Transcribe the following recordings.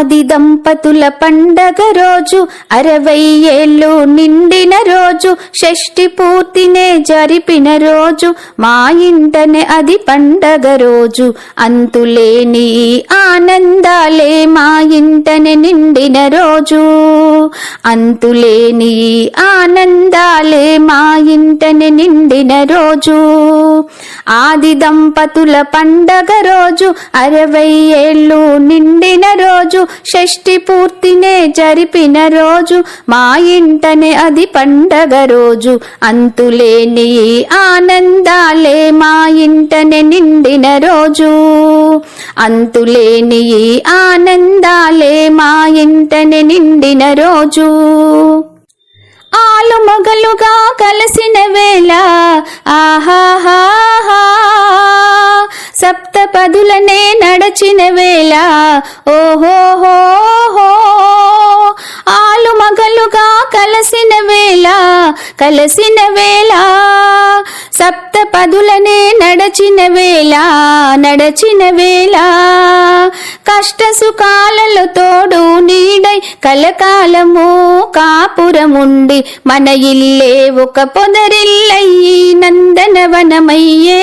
ఆది దంపతుల పండగ రోజు 60 ఏళ్ళు నిండిన రోజు షష్ఠి పూర్తినే జరిపిన రోజు మా ఇంటనే అది పండగ రోజు అంతులేని ఆనందాలే మా ఇంటనే నిండిన రోజు అంతులేని ఆనందాలే మా ఇంటనే నిండిన రోజు ఆది దంపతుల పండగ రోజు 60 ఏళ్ళు నిండిన రోజు షష్ఠి పూర్తినే జరిపిన రోజు మా ఇంటనే అది పండగ రోజు అంతులేని ఆనందాలే మా ఇంటనే నిండిన రోజు అంతులేని ఆనందాలే మా ఇంటనే నిండిన రోజు ఆలు మొగలుగా కలిసిన వేళ ఆహాహా సప్తపదులనే నడచిన వేళ ఓహోహోహో ఆలు మగలుగా కలిసిన వేళ సప్తపదులనే నడచిన వేళ కష్ట సుఖాలలో తోడు నీడై కలకాలము కాపురముండి మన ఇల్లే ఒక పొదరిల్లయ్యి నందనవనమయ్యే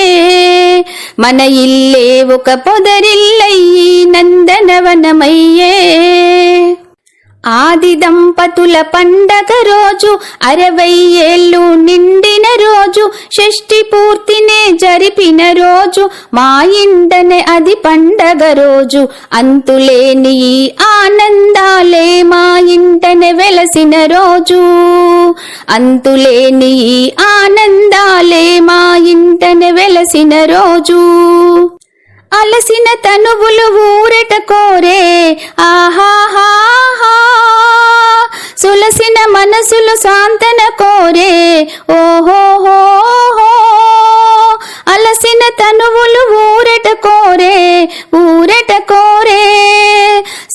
మన ఇల్లే ఒక పొదరిల్లయ్యి నందనవనమయ్యే ఆది దంపతుల పండగ రోజు 60 ఏళ్ళు నిండిన రోజు షష్ఠి పూర్తినే జరిపిన రోజు మా ఇంటనే అది పండగ రోజు అంతులేని ఆనందాలే మా ఇంటనే వెలసిన రోజు అంతులేని ఆనందాలే మా ఇంటనే వెలసిన రోజు అలసిన తనువులు ఊరట కోరే ఆహాహా సులసిన మనసులు సాంతన కోరే ఓహోహోహో అలసిన తనువులు ఊరట కోరే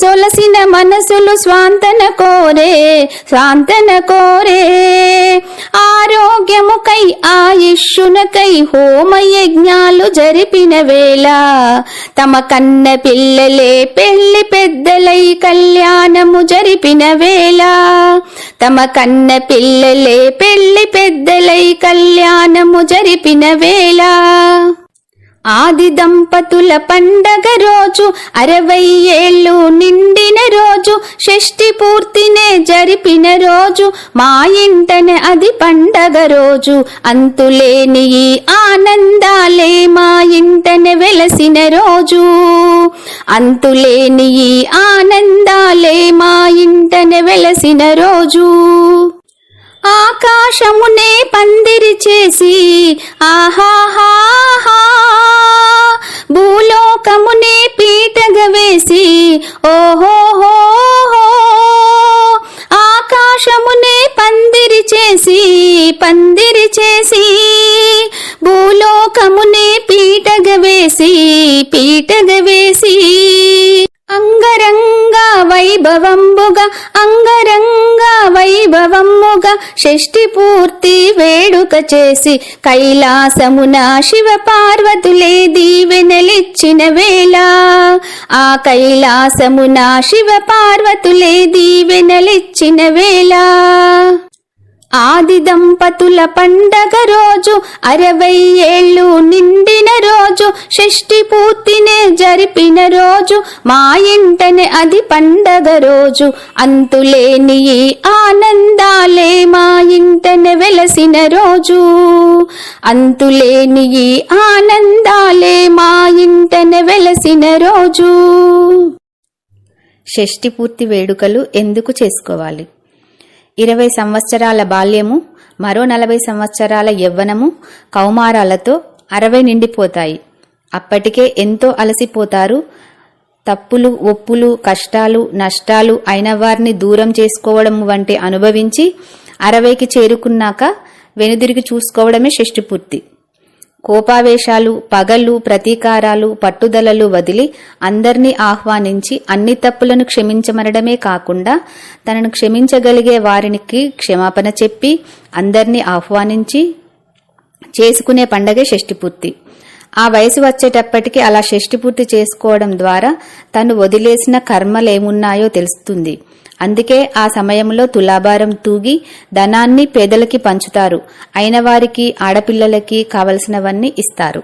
సొలసిన మనసులు స్వాంతన కోరే ఆరోగ్యముకై ఆయుష్యునకై హోమయజ్ఞాలు జరిపిన వేళ తమ కన్న పిల్లలే పెళ్లి పెద్దలై కళ్యాణము జరిపిన వేళ తమ కన్న పిల్లలే పెళ్లి పెద్దలై కళ్యాణము జరిపిన వేళ ఆది దంపతుల పండగ రోజు 60 ఏళ్ళు నిండిన రోజు షష్ఠి పూర్తినే జరిపిన రోజు మా ఇంటనే అది పండగ రోజు అంతులేని ఆనందాలే మా ఇంటనే వెలసిన రోజు అంతులేని ఆనందాలే మా ఇంటనే వెలసిన రోజు ఆకాశమునే పందిరి చేసి ఆహాహా భూలోకమునే పీటగా వేసి ఓహోహో ఆకాశమునే పందిరి చేసి భూలోకమునే పీటగా వేసి అంగరంగ వైభవముగా షష్ఠి పూర్తి వేడుక చేసి కైలాసమున శివ పార్వతులే దీవెనలిచ్చిన వేళ ఆ కైలాసమున శివ పార్వతులే దీవెనలిచ్చిన వేళ ఆది దంపతుల పండగ రోజు 60 ఏళ్ళు నిండిన రోజు షష్ఠి పూర్తినే జరిపిన రోజు మా ఇంటనే అది పండగ రోజు అంతులేని ఆనందాలే మా ఇంటనే వెలసిన రోజు అంతులేని ఆనందాలే మా ఇంటనే వెలసిన రోజు షష్ఠి పూర్తి వేడుకలు ఎందుకు చేసుకోవాలి? 20 సంవత్సరాల బాల్యము, మరో 40 సంవత్సరాల యవ్వనము, కౌమారాలతో 60 నిండిపోతాయి. అప్పటికే ఎంతో అలసిపోతారు. తప్పులు, ఒప్పులు, కష్టాలు, నష్టాలు అయిన వారిని దూరం చేసుకోవడం వంటి అనుభవించి 60కి చేరుకున్నాక వెనుదిరిగి చూసుకోవడమే షష్ఠి పూర్తి. కోపావేశాలు, పగలు, ప్రతీకారాలు, పట్టుదలలు వదిలి అందర్నీ ఆహ్వానించి అన్ని తప్పులను క్షమించమనడమే కాకుండా తనను క్షమించగలిగే వారికి క్షమాపణ చెప్పి అందర్నీ ఆహ్వానించి చేసుకునే పండగే షష్ఠి పూర్తి. ఆ వయసు వచ్చేటప్పటికి అలా షష్ఠి పూర్తి చేసుకోవడం ద్వారా తను వదిలేసిన కర్మలేమున్నాయో తెలుస్తుంది. అందుకే ఆ సమయంలో తులాభారం తూగి ధనాన్ని పేదలకి పంచుతారు. అయిన వారికి, ఆడపిల్లలకి కావలసినవన్నీ ఇస్తారు.